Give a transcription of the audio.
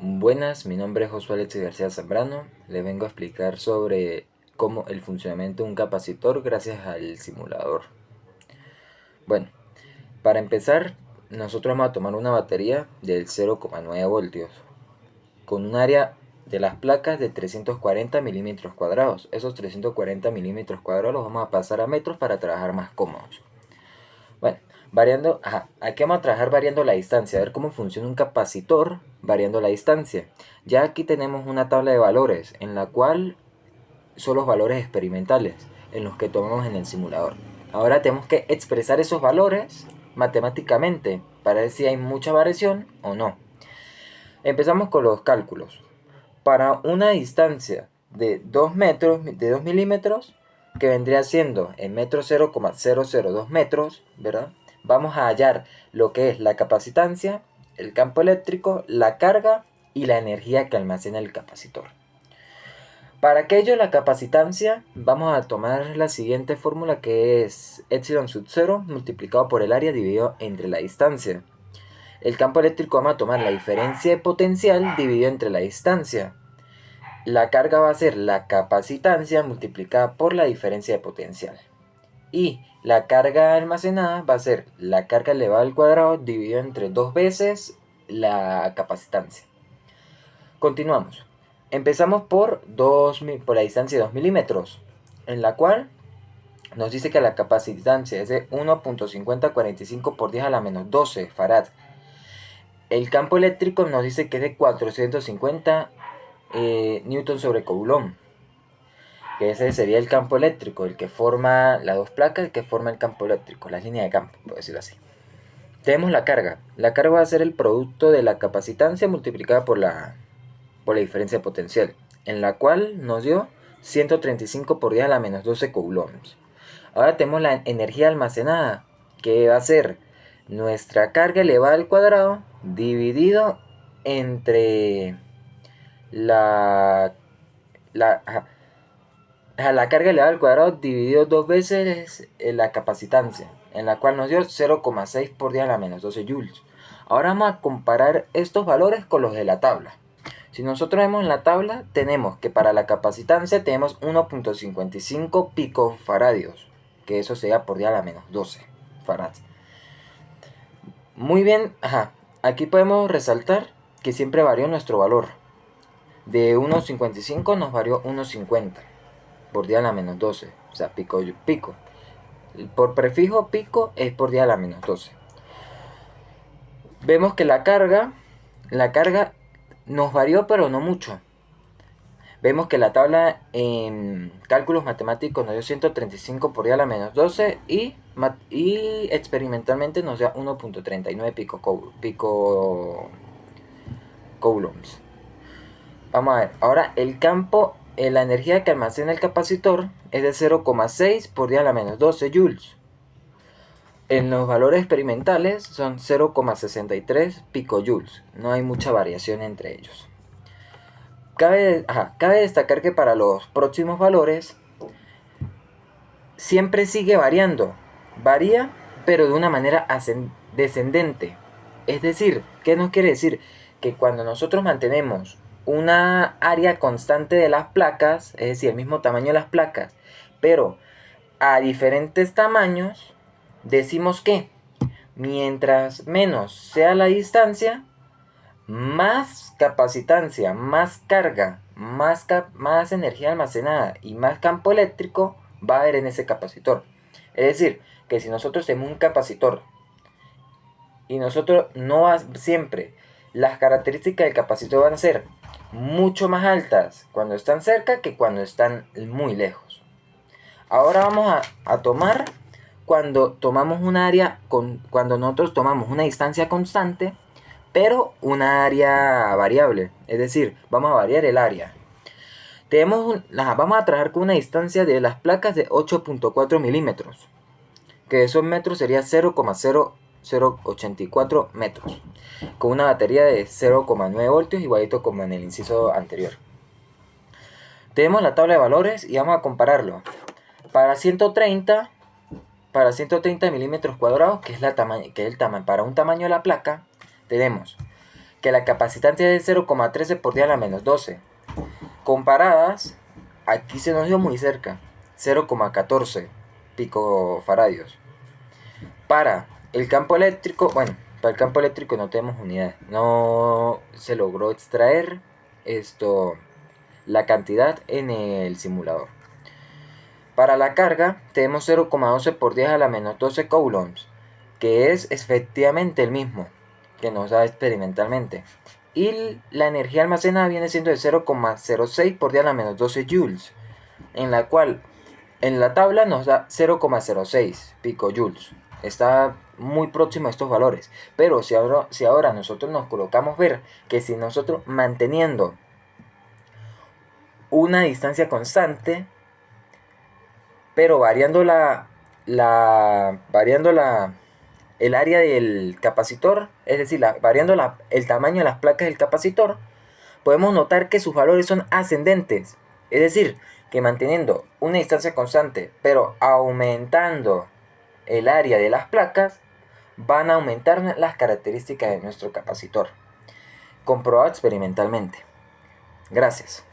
Buenas, mi nombre es Josué Alexis García Zambrano. Le vengo a explicar sobre cómo el funcionamiento de un capacitor gracias al simulador. Bueno, para empezar, nosotros vamos a tomar una batería del 0,9 voltios con un área de las placas de 340 milímetros cuadrados. Esos 340 milímetros cuadrados los vamos a pasar a metros para trabajar más cómodos. Bueno, aquí vamos a trabajar variando la distancia, a ver cómo funciona un capacitor variando la distancia. Ya aquí tenemos una tabla de valores en la cual son los valores experimentales en los que tomamos en el simulador. Ahora tenemos que expresar esos valores matemáticamente para ver si hay mucha variación o no. Empezamos con los cálculos. Para una distancia de 2 metros, de 2 milímetros, que vendría siendo en metro 0,002 metros, ¿verdad? Vamos a hallar lo que es la capacitancia, el campo eléctrico, la carga y la energía que almacena el capacitor. Para aquello, la capacitancia, vamos a tomar la siguiente fórmula, que es epsilon sub 0 multiplicado por el área dividido entre la distancia. El campo eléctrico, vamos a tomar la diferencia de potencial dividido entre la distancia. La carga va a ser la capacitancia multiplicada por la diferencia de potencial. Y la carga almacenada va a ser la carga elevada al cuadrado dividido entre 2 veces la capacitancia. Continuamos. Empezamos por la distancia de 2 milímetros, en la cual nos dice que la capacitancia es de 1.5045 por 10 a la menos 12 farad. El campo eléctrico nos dice que es de 450 newton sobre coulomb, que ese sería el campo eléctrico, el que forma las dos placas, el que forma el campo eléctrico, las líneas de campo, por decirlo así. Tenemos la carga. La carga va a ser el producto de la capacitancia multiplicada por la diferencia de potencial, en la cual nos dio 135 por 10 a la menos 12 coulombs. Ahora tenemos la energía almacenada, que va a ser nuestra carga elevada al cuadrado dividido entre la carga elevada al cuadrado dividido 2 veces la capacitancia, en la cual nos dio 0,6 por 10 a la menos 12 joules. Ahora vamos a comparar estos valores con los de la tabla. Si nosotros vemos en la tabla, tenemos que para la capacitancia tenemos 1.55 picofaradios, que eso sería por 10 a la menos 12 farads. Muy bien, aquí podemos resaltar que siempre varió nuestro valor. De 1.55 nos varió 1.50 por 10 a la menos 12, o sea, pico. Por prefijo pico es por 10 a la menos 12. Vemos que la carga nos varió, pero no mucho. Vemos que la tabla en cálculos matemáticos nos dio 135 por 10 a la menos 12 y experimentalmente nos da 1.39 pico coulombs. Vamos a ver, ahora el campo, la energía que almacena el capacitor es de 0,6 por 10 a la menos 12 joules. En los valores experimentales son 0,63 picojoules, no hay mucha variación entre ellos. Cabe destacar que para los próximos valores siempre sigue variando. Varía, pero de una manera descendente. Es decir, ¿qué nos quiere decir? Que cuando nosotros mantenemos una área constante de las placas, es decir, el mismo tamaño de las placas, pero a diferentes tamaños, decimos que mientras menos sea la distancia, más capacitancia, más carga, más energía almacenada y más campo eléctrico va a haber en ese capacitor. Es decir, que si nosotros tenemos un capacitor y nosotros siempre las características del capacitor van a ser mucho más altas cuando están cerca que cuando están muy lejos. Ahora vamos a tomar cuando nosotros tomamos una distancia constante, pero una área variable, es decir, vamos a variar el área. Vamos a trabajar con una distancia de las placas de 8.4 milímetros, que esos metros sería 0,0084 metros, con una batería de 0,9 voltios, igualito como en el inciso anterior. Tenemos la tabla de valores y vamos a compararlo. Para 130 milímetros cuadrados, que es el tamaño para un tamaño de la placa, tenemos que la capacitancia es 0,13 por 10 a la menos 12. Comparadas, aquí se nos dio muy cerca, 0,14 picofaradios. Para el campo eléctrico, bueno, para el campo eléctrico no tenemos unidades. No se logró extraer la cantidad en el simulador. Para la carga tenemos 0,12 por 10 a la menos 12 coulombs, que es efectivamente el mismo que nos da experimentalmente. Y la energía almacenada viene siendo de 0,06 por 10 a la menos 12 joules, en la cual en la tabla nos da 0,06 picojoules. Está muy próximo a estos valores. Pero si ahora nosotros nos colocamos ver que si nosotros manteniendo una distancia constante, pero variando el área del capacitor, es decir, variando el tamaño de las placas del capacitor, podemos notar que sus valores son ascendentes. Es decir, que manteniendo una distancia constante, pero aumentando el área de las placas, van a aumentar las características de nuestro capacitor. Comprobado experimentalmente. Gracias.